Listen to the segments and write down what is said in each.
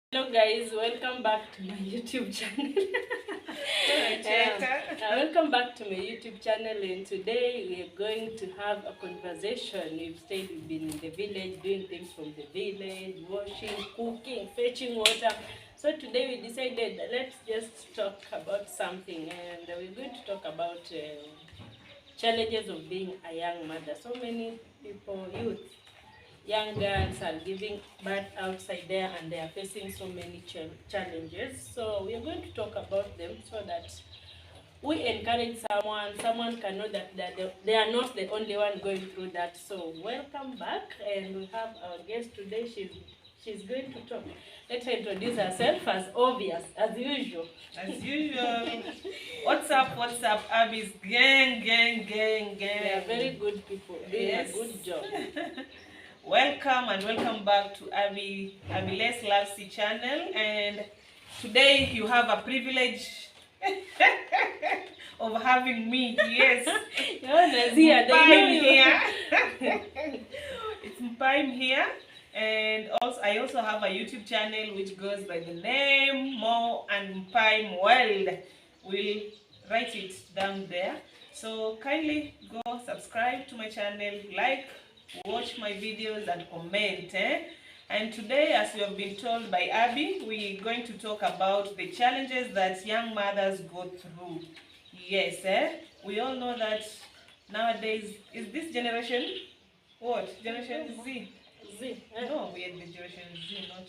Hello guys, welcome back to my YouTube channel. Welcome back to my YouTube channel, and today we are going to have a conversation. We've been in the village doing things from the village, washing, cooking, fetching water. So today we decided let's just talk about something, and we're going to talk about challenges of being a young mother. So many people, youth, young girls are giving birth outside there, and they are facing so many challenges. So we are going to talk about them so that we encourage someone can know that they are not the only one going through that. So welcome back, and we have our guest today. She's going to talk. Let her introduce herself as obvious, as usual. As usual. What's up, Abby's gang. They are very good people doing a good job. Welcome and welcome back to Abby Les Lavsy channel, and today you have a privilege of having me. Yes, Mpaim here. It's Mpaim here, and I also have a YouTube channel which goes by the name Mo and Mpaim World. We'll write it down there. So kindly go subscribe to my channel, like, watch my videos and comment. And today, as you have been told by Abby, we're going to talk about the challenges that young mothers go through. Yes, we all know that nowadays, is this generation, what? Generation Z? Z. No, we are the generation Z, not...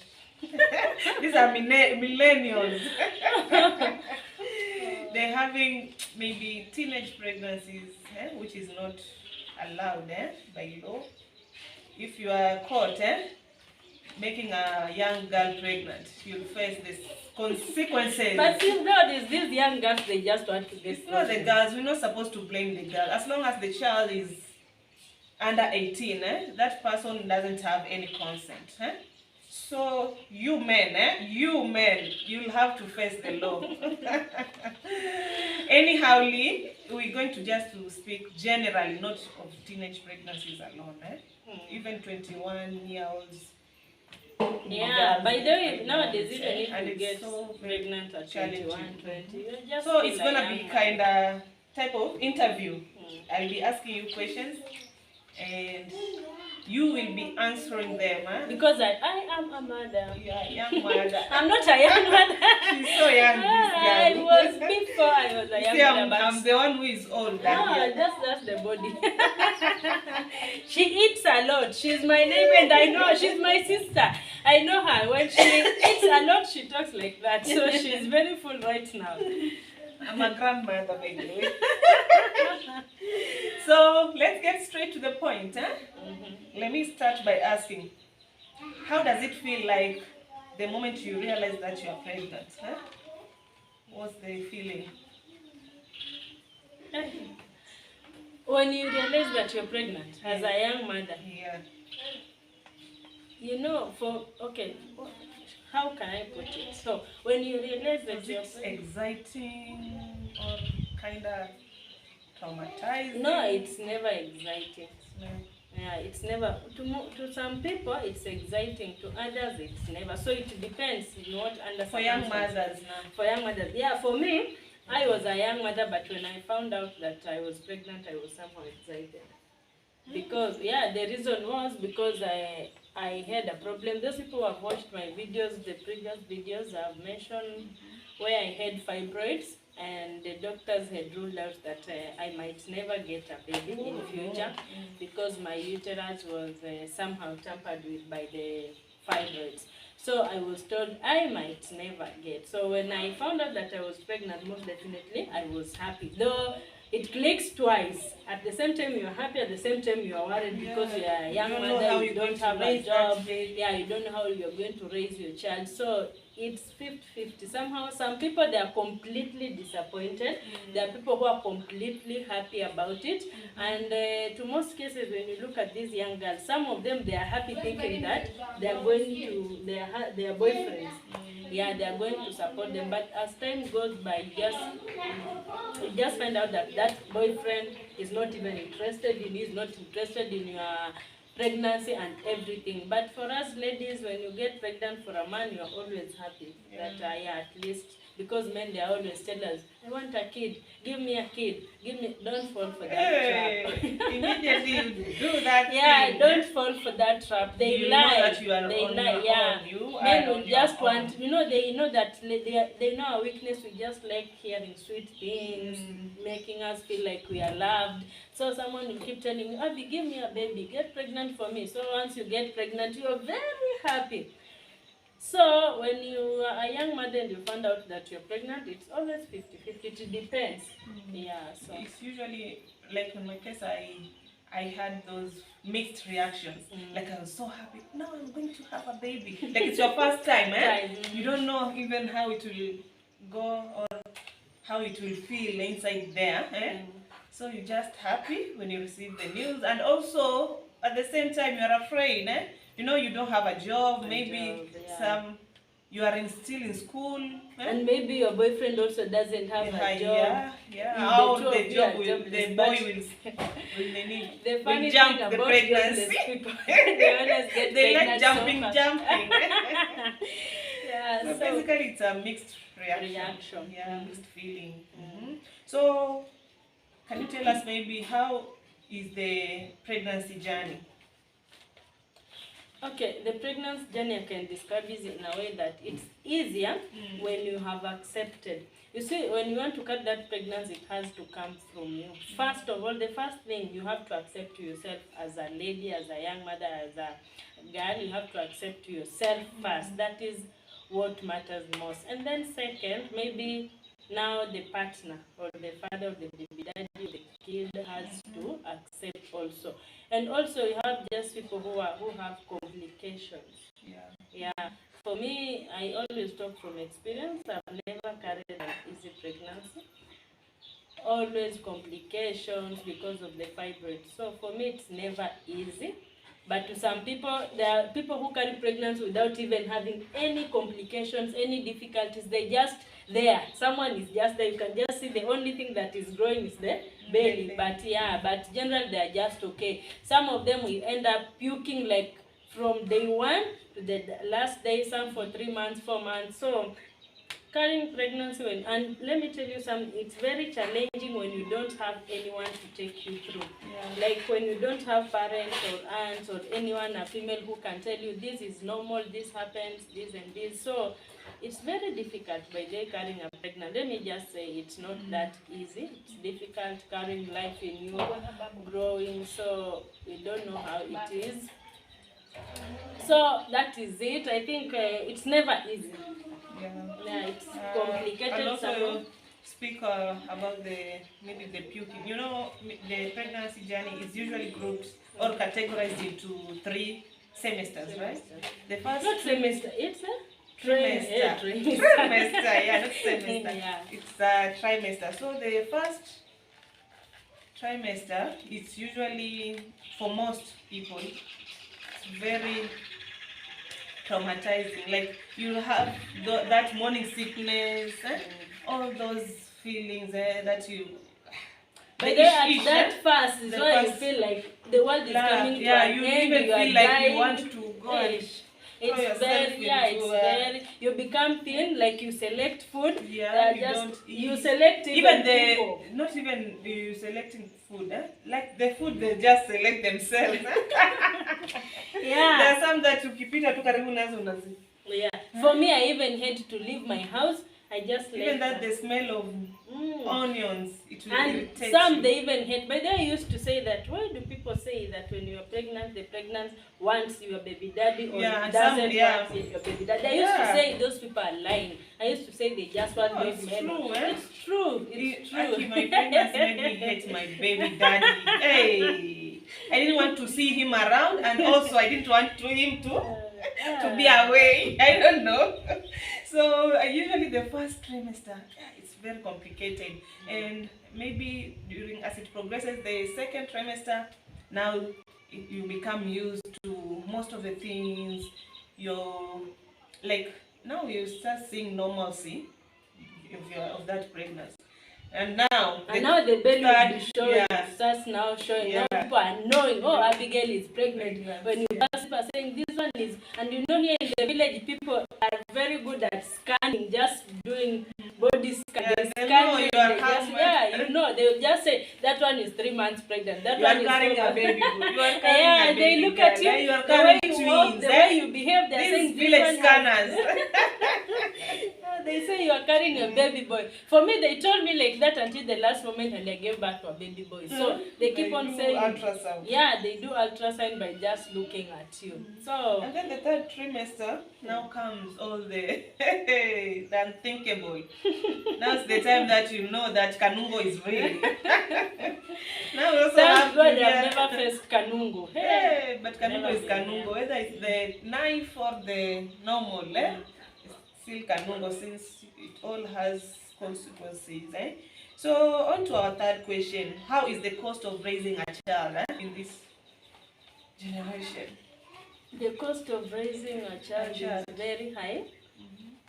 These are millennials. They're having maybe teenage pregnancies, which is not allowed by law. If you are caught making a young girl pregnant, you'll face the consequences. But see, nowadays, these young girls, they just want to get It's not the girls. We're not supposed to blame the girl. As long as the child is under 18, that person doesn't have any consent. So you men, you'll have to face the law. Anyhow, Lee, we're going to just to speak generally, not of teenage pregnancies alone. Even 21-year-olds. Yeah, by the way, nowadays even if you get so pregnant at 21, 20, just so it's going to be kind of type of interview. I'll be asking you questions, and you will be answering them. Because I am a mother. You are a young mother. I'm not a young mother. She's so young, this girl. I was before I was a young mother. I'm the one who is old. No, that's the body. She eats a lot. She's my neighbor, and I know she's my sister. I know her. When she eats a lot, she talks like that. So she's very full right now. I'm a grandmother, by the way. So let's get straight to the point. Let me start by asking, how does it feel like the moment you realize that you are pregnant? What's the feeling? When you realize that you're pregnant as a young mother, Yeah. you know, how can I put it? So when you realize that Is you're it exciting or kind of traumatizing? No, it's never exciting. No. Yeah, it's never. To some people, it's exciting. To others, it's never. So it depends in what under. For young mothers now. For young mothers, yeah. For me, I was a young mother, but when I found out that I was pregnant, I was somehow excited. Because the reason was because I had a problem. Those people who have watched my videos, the previous videos, I've mentioned where I had fibroids, and the doctors had ruled out that I might never get a baby in future because my uterus was somehow tampered with by the fibroids. So I was told I might never get. So when I found out that I was pregnant, most definitely I was happy. Though it clicks twice. At the same time you're happy, at the same time you are worried because you are a young mother, you don't have a job. Yeah, you don't know how you're going to raise your child. So it's 50-50. Somehow, some people, they are completely disappointed. There are people who are completely happy about it. And to most cases, when you look at these young girls, some of them, they are happy thinking that they are going to their boyfriends. Yeah, they are going to support them. But as time goes by, you just find out that that boyfriend is not even interested in you, is not interested in your pregnancy and everything. But for us ladies, when you get pregnant for a man, you are always happy that yeah, at least, because men, they always tell us, I want a kid, give me a kid, give me. Don't fall for that trap. Immediately you do that Yeah, thing. don't fall for that trap. They You lie. know that you are They on lie. your Yeah. own. You Men are will on just your want, own. you know, they know that they know our weakness. We just like hearing sweet things, making us feel like we are loved. So someone will keep telling you, Abby, give me a baby, get pregnant for me. So once you get pregnant, you are very happy. So when you are a young mother and you find out that you're pregnant, it's always 50-50. It depends. Yeah. So It's usually, like in my case, I had those mixed reactions. Like I was so happy. Now I'm going to have a baby. Like it's your first time, eh? You don't know even how it will go or how it will feel inside there, eh? So you're just happy when you receive the news, and also at the same time you're afraid, eh? You know, you don't have a job, maybe you are still in school, eh? And maybe your boyfriend also doesn't have a job. How the job will, the boy will jump the pregnancy. People, they always get they like pregnant jumping. Yeah, so basically it's a mixed reaction. Yeah, mixed feeling. So can you tell us maybe how is the pregnancy journey? Okay, the pregnancy journey, I can describe it in a way that it's easier when you have accepted. You see, when you want to cut that pregnancy, it has to come from you. First of all, the first thing, you have to accept yourself as a lady, as a young mother, as a girl. You have to accept yourself first. That is what matters most. And then second, maybe now the partner or the father of the baby daddy, the kid has to accept also. And also you have just people who have complications. Yeah. For me, I always talk from experience. I've never carried an easy pregnancy. Always complications because of the fibroids. So for me, it's never easy. But to some people, there are people who carry pregnancy without even having any complications, any difficulties. They just there. Someone is just there. You can just see the only thing that is growing is the belly. But yeah, but generally they are just okay. Some of them will end up puking like from day one to the last day, some for 3 months, 4 months. So carrying pregnancy, and let me tell you something, it's very challenging when you don't have anyone to take you through. Like when you don't have parents or aunts or anyone, a female, who can tell you this is normal, this happens, this and this. So it's very difficult by day carrying a pregnant. Let me just say it's not that easy. It's difficult carrying life in you, growing. So we don't know how it is. So that is it. I think it's never easy. Yeah, it's complicated. And also speak about maybe the puking. You know, the pregnancy journey is usually grouped or categorized into 3 semesters, right? The first not semester, it's a trimester. Trimester, yeah, not semester. Yeah. It's a trimester. So the first trimester, it's usually, for most people, it's very traumatizing. Like you have that morning sickness, all those feelings that you. But at that fast is why you feel like the world is coming to an you end. even You are feel like dying. you want to go. It's very, you become thin, like you select food. Yeah, you select even people. Not even you selecting food, like the food they just select themselves. Yeah. There are some that ukipita tu karibu nazo unazi. Yeah. For me, I even had to leave my house. I just even that the smell of onions, it will irritate and some you. they even hate. But they used to say that, why do people say that when you are pregnant, the pregnant wants your baby daddy or doesn't want your baby daddy? I used to say those people are lying. I used to say they just want baby daddy. It's true. It's true. Actually, my pregnancy made me hate my baby daddy. Hey, I didn't want to see him around, and also I didn't want him to be away. I don't know. So usually the first trimester, it's very complicated, and maybe as it progresses, the second trimester, now you become used to most of the things. You're like, now you start seeing normalcy of that pregnancy. And now the baby will be showing. yeah. Starts now showing. Yeah. Now people are knowing, oh, Abigail is pregnant. Pregnant. When you pass, people are saying this one is, and you know here in the village people are very good at scanning, just doing body scan. Yeah, They they scan know you, you are they how just, much. yeah, you know, they will just say that one is 3 months pregnant. That You one are is carrying 4 a months. baby boy. You are carrying Yeah, a baby they look girl. at you, You are the way carrying you walk, twins. the way you behave. They're These saying this village one scanners. They say you are carrying a baby boy. For me, they told me like that until the last moment, and I gave birth to a baby boy. So they keep on saying, ultrasound. yeah, they do ultrasound by just looking at you. So And then the third trimester now comes all the unthinkable. Now's the time that you know that Kanungo is real. Now we also thank have God to I've never faced Kanungo. Hey, but Kanungo Never is been Kanungo. Whether it's the knife or the normal, it's still Kanungo since it all has consequences. So on to our third question. How is the cost of raising a child in this generation? The cost of raising a child is very high.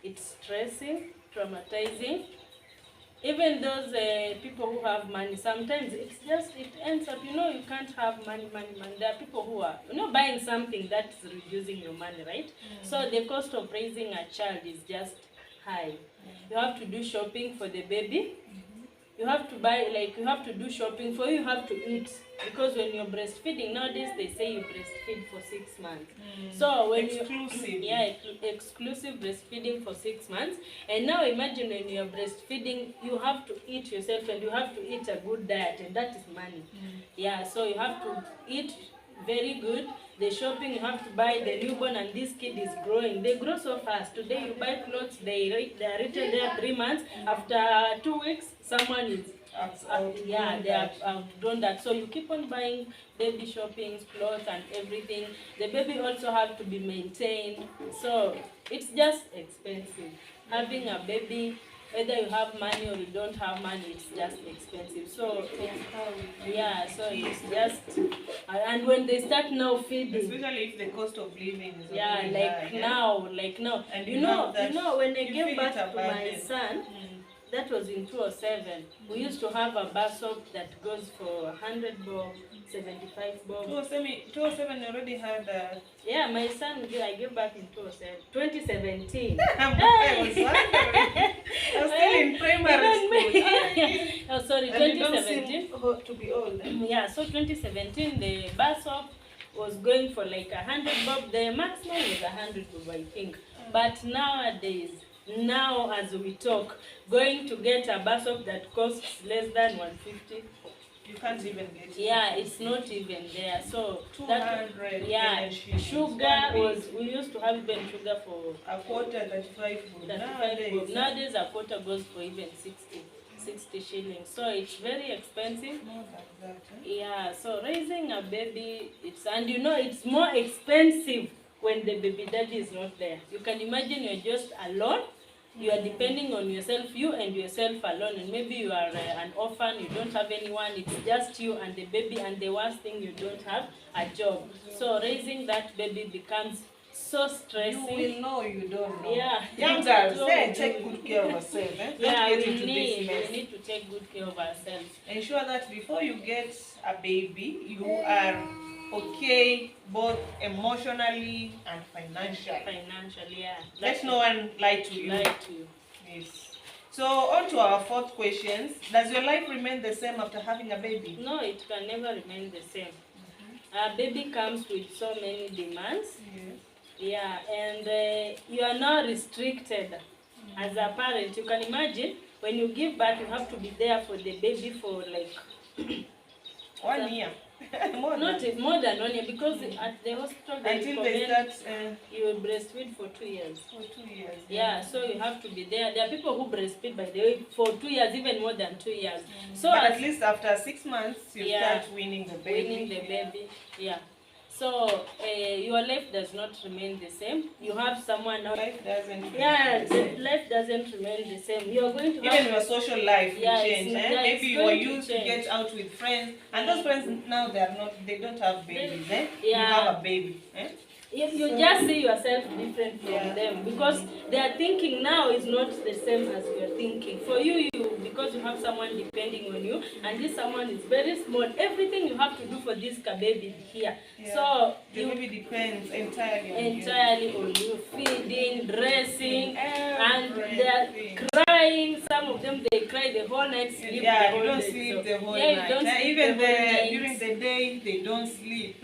It's stressing, traumatizing. Even those people who have money, sometimes it ends up, you can't have money. There are people who are, buying something that's reducing your money, right? So the cost of raising a child is just high. You have to do shopping for the baby. You have to buy, you have to do shopping for you have to eat. Because when you're breastfeeding, nowadays they say you breastfeed for 6 months. So when exclusive breastfeeding for 6 months. And now imagine when you're breastfeeding, you have to eat yourself and you have to eat a good diet, and that is money. Yeah, so you have to eat very good. The shopping, you have to buy the newborn, and this kid is growing. They grow so fast. Today you buy clothes, they are written there 3 months. After 2 weeks, someone is they have outgrown that. So you keep on buying baby shoppings, clothes and everything. The baby also have to be maintained. So it's just expensive. Having a baby, whether you have money or you don't have money, it's just expensive. So it's just, and when they start now feeding, especially if the cost of living is now, and you know when I gave birth to my son, that was in 2007. We used to have a bus stop that goes for 100 bob, 75 bob. 2007 already had a... Yeah, my son, I gave birth in 2017. I was wondering. I was still in primary school. Oh, sorry, 2017. To be old. Yeah, so 2017, the bus stop was going for 100 bob. The maximum was 100 bob, I think. But nowadays, now as we talk, going to get a bus stop that costs less than 150, you can't even get it. Yeah, it's not even there. So 200. Sugar was, we used to have even sugar for a quarter, 35 bob. Nowadays a quarter goes for even 60 shillings. So it's very expensive. More than that. Yeah, so raising a baby, it's more expensive when the baby daddy is not there. You can imagine you're just alone. You are depending on yourself, you and yourself alone, and maybe you are an orphan, you don't have anyone, it's just you and the baby, and the worst thing, you don't have a job. So raising that baby becomes so stressing. You will know you don't know. Yeah. Young girls, take good care of yourselves. Yeah, we need to take good care of ourselves. Ensure that before you get a baby, you are okay, both emotionally and financially. Yeah. Let no one lie to you. Yes. So on to our fourth question. Does your life remain the same after having a baby? No, it can never remain the same. A baby comes with so many demands. Yeah, and you are now restricted as a parent. You can imagine when you give birth, you have to be there for the baby for 1 year. More than 1 year, because at the hospital until they start, you will breastfeed for 2 years. For 2 years. Yeah, so you have to be there. There are people who breastfeed, by the way, for 2 years, even more than 2 years. So but at least after 6 months, you start weaning the baby. Yeah. So your life does not remain the same. You have someone else. Life doesn't. Life doesn't remain the same. You are going to even your social life will change. Maybe you were used to get out with friends, and those friends now they don't have babies. You have a baby. You just see yourself different from them, because their thinking now is not the same as your thinking. For you, because you have someone depending on you, and this someone is very small, everything you have to do for this baby here. So the baby depends entirely on you, feeding, dressing, and they are crying. Some of them, they cry the whole night, sleep the whole you don't day. sleep the whole night. Even during the day, they don't sleep.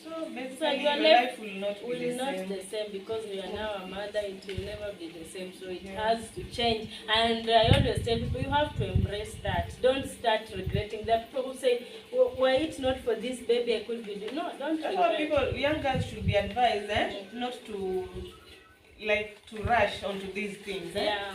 So basically, your life will not be the same, because we are now a mother. It will never be the same. So it has to change. And I always tell people, you have to embrace that. Don't start regretting. There are people who say, were it not for this baby, I could be doing. No, don't regret. Young girls should be advised not to rush onto these things.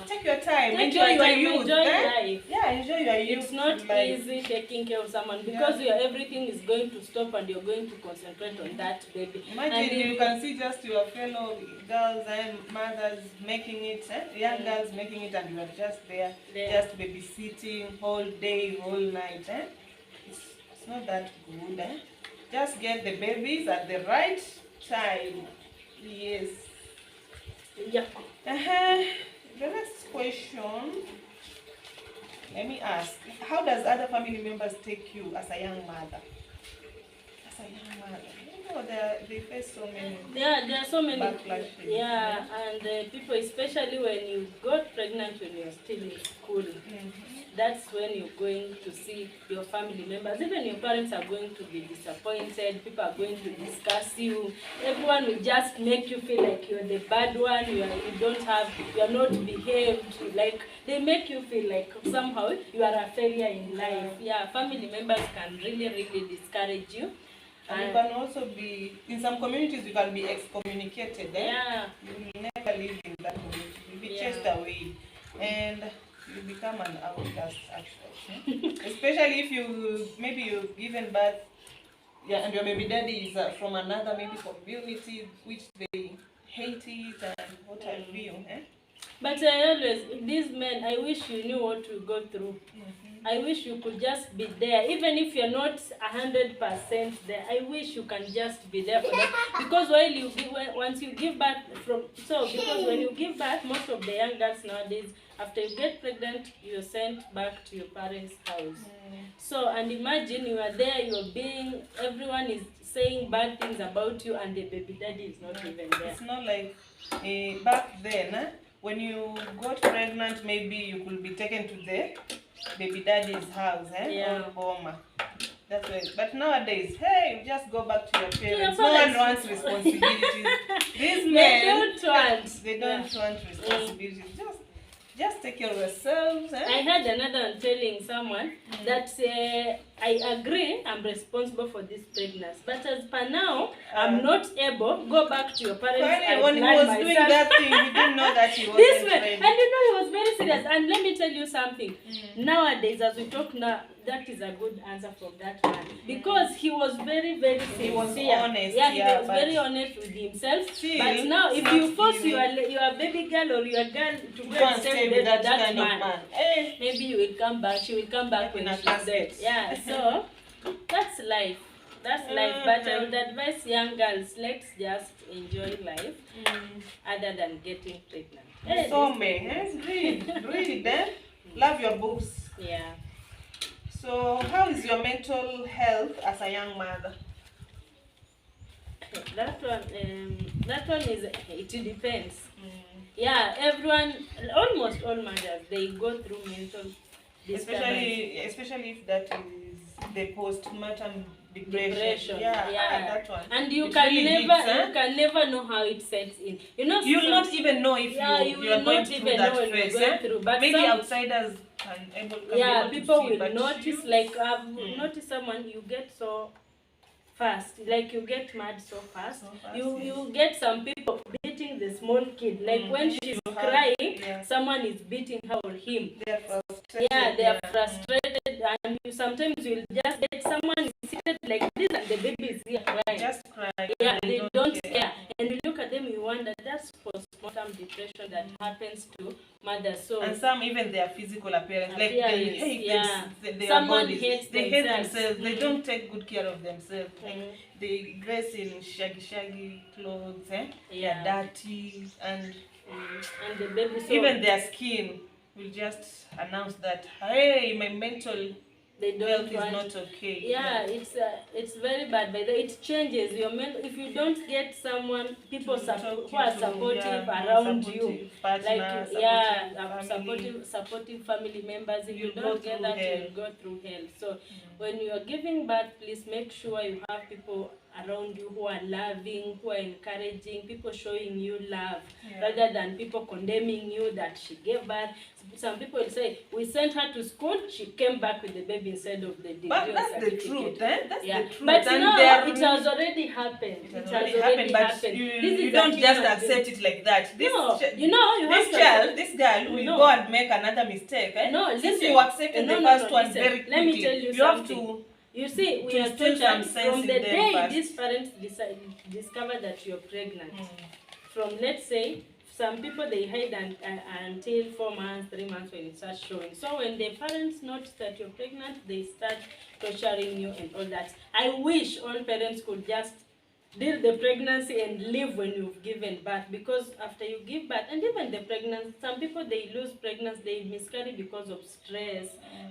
Take your time. Enjoy your youth. Enjoy life. Enjoy your youth. It's not easy taking care of someone, because everything is going to stop and you're going to concentrate on that baby. Imagine you can see just your fellow girls and mothers making it, young girls making it, and you are just there, just babysitting whole day, whole night. It's not that good. Just get the babies at the right time. Yes. Yeah. The next question, let me ask, how does other family members take you as a young mother? As a young mother, you know, they face so many. There are so many backlashes. And people, especially when you got pregnant when you're still in school. That's when you're going to see your family members. Even your parents are going to be disappointed. People are going to discuss you. Everyone will just make you feel like you're the bad one. You are not behaved. Like, they make you feel like somehow you are a failure in life. Family members can really, really discourage you. And you can also be, in some communities, you can be excommunicated. You will never live in that community. You'll be chased away. And you become an outcast, actually. Especially if you've given birth, and your baby daddy is from another community, which they hate it and what have you. But I always, these men, I wish you knew what we go through. I wish you could just be there, even if you're not 100% there. I wish you can just be there for them, because once you give birth because when you give birth, most of the young girls nowadays, after you get pregnant, you're sent back to your parents' house. So, and imagine you are there, everyone is saying bad things about you, and the baby daddy is not even there. It's not like back then, when you got pregnant, maybe you could be taken to the baby daddy's house, or Boma. That's why. But nowadays, you just go back to your parents. No one wants responsibilities. These men, they don't want responsibilities. Just take care of yourselves. I heard another one telling someone that I agree, I'm responsible for this pregnancy, but as per now, I'm not able. Go back to your parents. When he was doing that thing, he didn't know that he wasn't ready. And he was very serious. And let me tell you something. Nowadays, as we talk now, that is a good answer from that man, because he was very, very sincere. He was honest. He was very honest with himself. But now, if you force your baby girl or your girl to go and stay with that man, maybe you will come back. She will come back when she's dead. So that's life. That's life. But I would advise young girls, let's just enjoy life, other than getting pregnant. So read them. Love your books. So, how is your mental health as a young mother? That one is, it depends. Everyone, almost all mothers, they go through mental disturbance. Especially if that is the postpartum depression. That one. And you can never know how it sets in. You'll not even know if you are going through that phase. But maybe outsiders can people will will notice. Like, I've noticed someone, you get so fast, like you get mad so fast. You get some people beating the small kid, like when she's crying, someone is beating her or him. They are frustrated. They are frustrated, and sometimes you'll just get someone seated like this, and the baby is here crying. Just crying. They don't care. And you look at them, you wonder, that's postmortem depression that happens to mothers. So and some even their physical appearance, like they hate their someone bodies. hates They hate themselves. They don't take good care of themselves. Like they dress in shaggy clothes, they're dirty, and the baby, so even their skin will just announce that, hey, my mental health is not okay. Yeah, it's very bad. By the way, it changes your if you don't get someone, people who are supportive around you, partner, like supportive family members. If you don't get that, you'll go through hell. So when you are giving birth, please make sure you have people around you who are loving, who are encouraging, people showing you love, rather than people condemning you that she gave birth. Some people will say, we sent her to school, she came back with the baby instead of the degree. But that's the truth, That's the truth. But no, it has already happened. It has already happened, but you don't just accept it like that. This girl will go and make another mistake. No, since you accepted the first one very quickly, let me tell you something. Have to. You see, we are taught from the day these parents discover that you're pregnant. From, let's say, some people, they hide until 4 months, 3 months when it starts showing. So when the parents notice that you're pregnant, they start torturing you and all that. I wish all parents could just deal the pregnancy and live when you've given birth, because after you give birth, and even the pregnancy, some people, they lose pregnancy, they miscarry because of stress,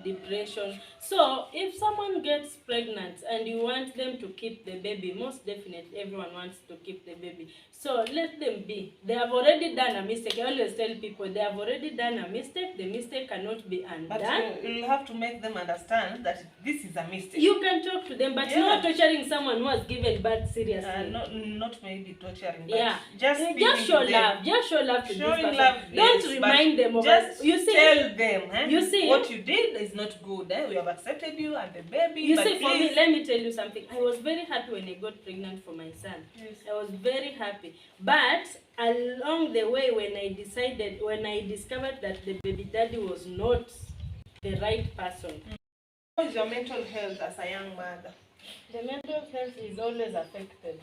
depression. So if someone gets pregnant and you want them to keep the baby, most definitely everyone wants to keep the baby. So let them be. They have already done a mistake. I always tell people, they have already done a mistake. The mistake cannot be undone. But you'll have to make them understand that this is a mistake. You can talk to them, but not torturing someone who has given birth seriously. Not maybe torturing, but just show love. Just show love to this person. Love, don't remind them of just you see, tell them you see what you did is not good. We have accepted you and the baby. You see, for me, let me tell you something. I was very happy when I got pregnant for my son. Yes. I was very happy. But along the way, when I discovered that the baby daddy was not the right person. How is your mental health as a young mother? The mental health is always affected.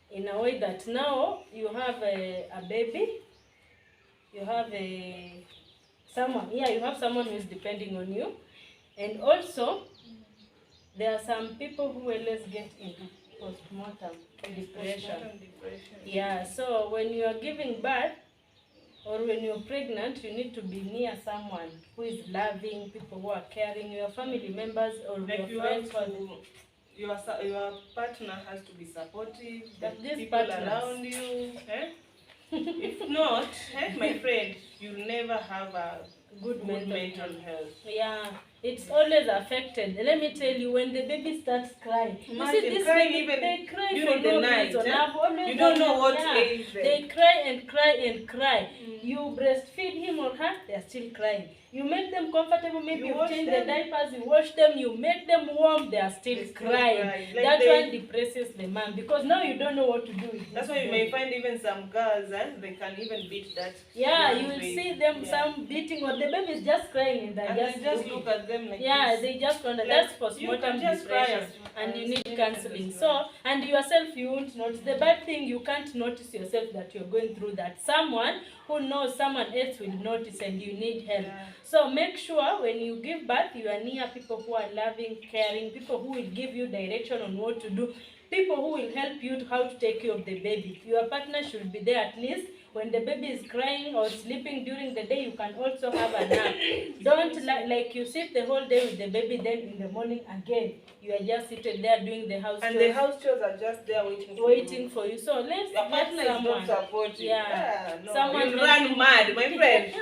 In a way that now you have a baby, you have you have someone who is depending on you, and also there are some people who always get into postmortem depression. Yeah, so when you are giving birth or when you're pregnant, you need to be near someone who is loving, people who are caring, your family members or your friends. Your partner has to be supportive, but these people around you. If not, my friend, you'll never have a good mental health. Yeah, it's always affected. Let me tell you, when the baby starts crying, they cry during the night. You don't know what ails them. They cry and cry and cry. You breastfeed him or her, they are still crying. You make them comfortable, maybe you change the diapers, you wash them, you make them warm, they are still crying. Like that one depresses the man, because now you don't know what to do with. That's why you may find even some girls, they can even beat that. Yeah, you will see them some beating, or the baby is just crying and they just look at them like this. They just wonder. That's postmortem depression, and you need counseling. So, and yourself, you won't notice. The bad thing, you can't notice yourself that you're going through that. Someone who knows someone else will notice, and you need help. So make sure when you give birth, you are near people who are loving, caring, people who will give you direction on what to do, people who will help you how to take care of the baby. Your partner should be there at least. When the baby is crying or sleeping during the day, you can also have a nap. Don't like you sit the whole day with the baby, then in the morning again, you are just seated there doing the house chores. And the house chores are just there waiting for you. So let's your partner is not support you. No. Someone you'll run mad, my friend.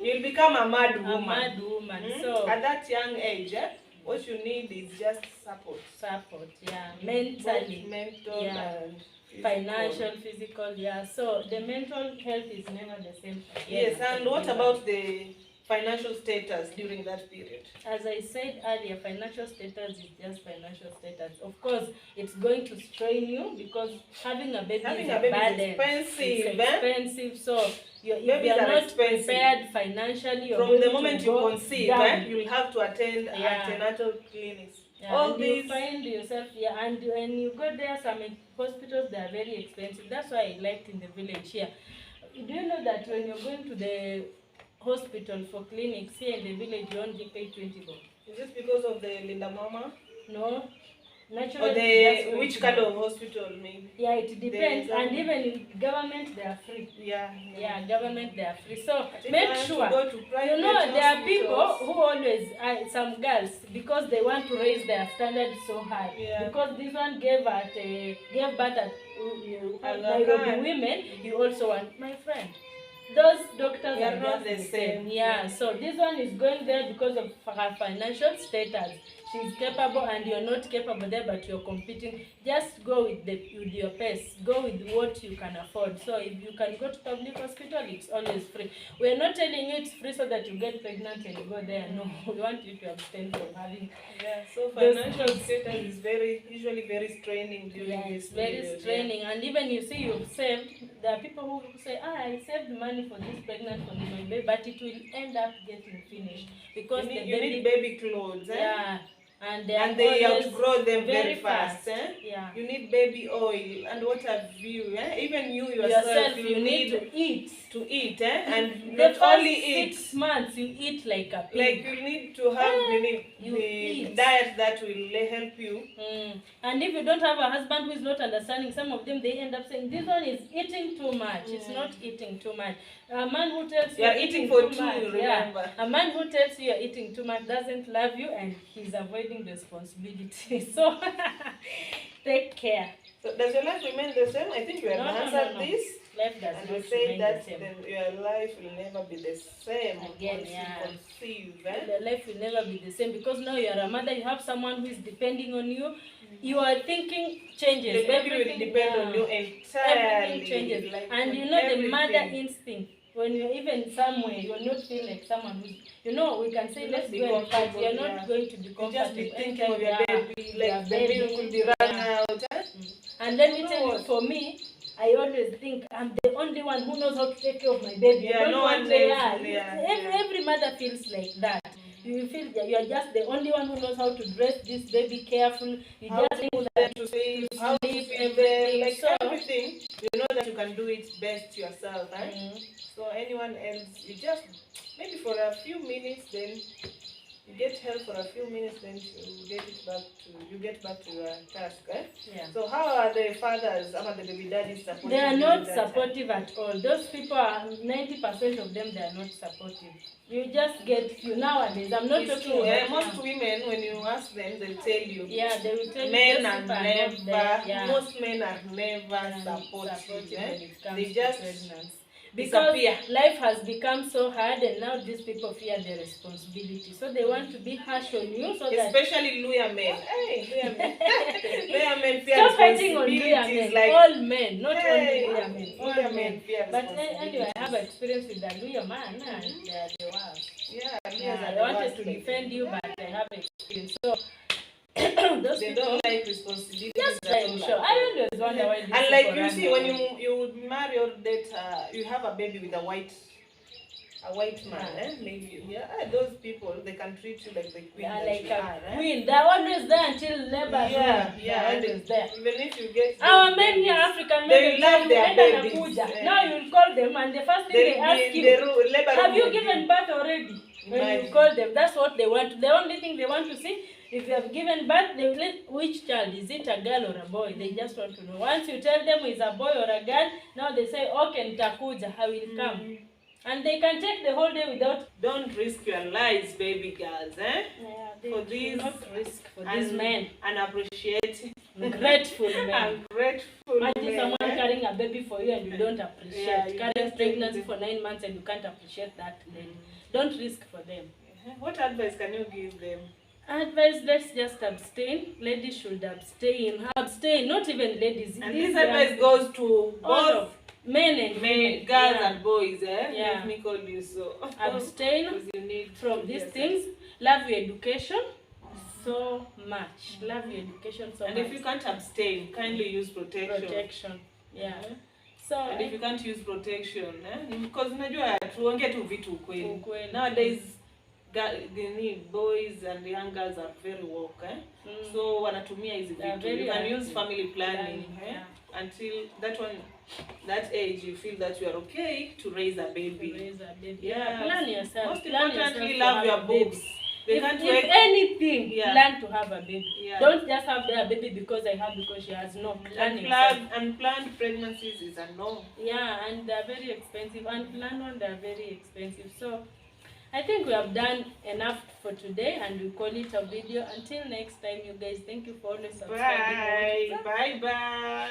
You'll become a mad woman. A mad woman. So at that young age, what you need is just support. Mentally. Mental and financial, physical, so the mental health is never the same. Yes, and what about the financial status during that period? As I said earlier, financial status is just financial status. Of course, it's going to strain you, because having a baby is a burden. Expensive. It's expensive, so if you are not prepared financially, from the moment you conceive, you'll have to attend antenatal clinics. Yeah, all and these. you find yourself, yeah, and when you go there, some hospitals, they are very expensive. That's why I liked in the village here. Do you know that when you're going to the hospital for clinics here in the village, you only pay 20 bob? Is this because of the Linda Mama? No. Or Naturally, that's the 20 which kind bob. of hospital maybe? Yeah, it depends. The And even in government, they are free. Yeah. Yeah, government, they are free. So If make I want sure. to go to private You know, there are people hospitals, who always, some girls, because they want to raise their standards so high. Yeah. Because this one gave birth at Nairobi women, you also want, my friend. Those doctors we are are not just the the same. same. Yeah, so this one is going there because of her financial status. She's capable and you're not capable there, but you're competing. Just go with your pace. Go with what you can afford. So if you can go to public hospital, it's always free. We're not telling you it's free so that you get pregnant and you go there. No, we want you to abstain from having. Yeah, so financial status is usually very straining during this it's very period. straining. And even you see you've saved, there are people who say, I saved money for this pregnant for my baby, but it will end up getting finished because You need baby clothes, yeah, and they outgrow them very fast. Yeah. You need baby oil, and what have you? Even you yourself you need to eat. And The not first only eat. 6 months you eat like a pig. Like you need to have the diet that will help you. And if you don't have a husband who is not understanding, some of them, they end up saying, this one is eating too much. It's not eating too much. A man who tells you are eating for two, much, remember. A man who tells you you're eating too much doesn't love you and he's avoiding responsibility. So take care. So does your life remain the same? I think you have answered this. Life does and not you say remain that the same. Then your life will never be the same Again, once yeah. you conceive. The life will never be the same because now you are a mother, you have someone who is depending on you. You are thinking changes. The baby will depend on you entirely. Everything changes. Like and you know the mother instinct. When you're even somewhere, you're not feeling like someone who's, we can say, let's go and fight. You're not going to be comfortable. You just be thinking of your baby, like the baby will be run out. And let me tell you, for me, I always think I'm the only one who knows how to take care of my baby. Yeah, no one else. Every mother feels like that. You feel that you are just the only one who knows how to dress this baby careful. You how just to them to sleep, how to feed everything. Like everything, you know that you can do it best yourself. So anyone else, you just maybe for a few minutes, then you get help for a few minutes, then you get back to your task. Yeah. So how are the fathers, the baby daddies supportive? They are not supportive at all. Those people are 90% of them. They are not supportive. You just get nowadays. I'm not talking about most women. When you ask them, they'll tell you. Yeah, they will tell men you. are never. Most men are never supportive. They just pregnancy. Because life has become so hard and now these people fear their responsibility. So they want to be harsh on you so especially Luya men. Luya men fear stop fighting on Luya men. Like, all men, not only Luya men. All men fear But anyway, I have experience with the Luya man and they are the worst. Yeah, I wanted to defend you, but I have experience. So those they people don't like responsibility. Just like sure. I always wonder why. And like you see, when you marry or date, you have a baby with a white man, maybe those people they can treat you like the queen. Yeah, like a queen. They're always there until labor. Yeah, always there. Even if you get our men here, African men, they love their babies. Now you call them and the first thing they ask you, have you given birth already? When you call them, that's what they want. The only thing they want to see, if you have given birth, they will which child, is it a girl or a boy? They just want to know. Once you tell them it's a boy or a girl, now they say, okay, nitakuja, I will come. And they can take the whole day without. Don't risk your lives, baby girls, For these, not risk for these men. Unappreciated. Grateful men. Ungrateful Imagine someone carrying a baby for you and you don't appreciate. Carrying pregnancy for 9 months and you can't appreciate that. Then don't risk for them. What advice can you give them? Advice, let's just abstain. Ladies should abstain. Abstain, not even ladies. And this advice goes to both men and women, girls and boys. Let me call you so. Abstain from these things. Love your education so much. Love your education so much. And if you can't abstain, kindly use protection. Yeah. So and if you can't use protection, because unajua tuongee tu vitu ukweli. Nowadays boys and young girls are very woke, Mm. so wanatumia hizi They are vitu. very You can use active. family planning, Yeah. until that age you feel that you are okay to raise a To baby. raise a baby. Yeah. Plan yourself. Most Plan importantly, yourself to love have your a baby. boobs. They can't If wait. anything, Yeah. plan to have a baby. Yeah. Don't just have a baby because I have, because she has. No, plan yourself. Unplanned pregnancies is a no. Yeah, and they're very expensive. Unplanned one, they're very expensive. So I think we have done enough for today, and we call it a video. Until next time, you guys, thank you for always subscribing. Bye. Bye.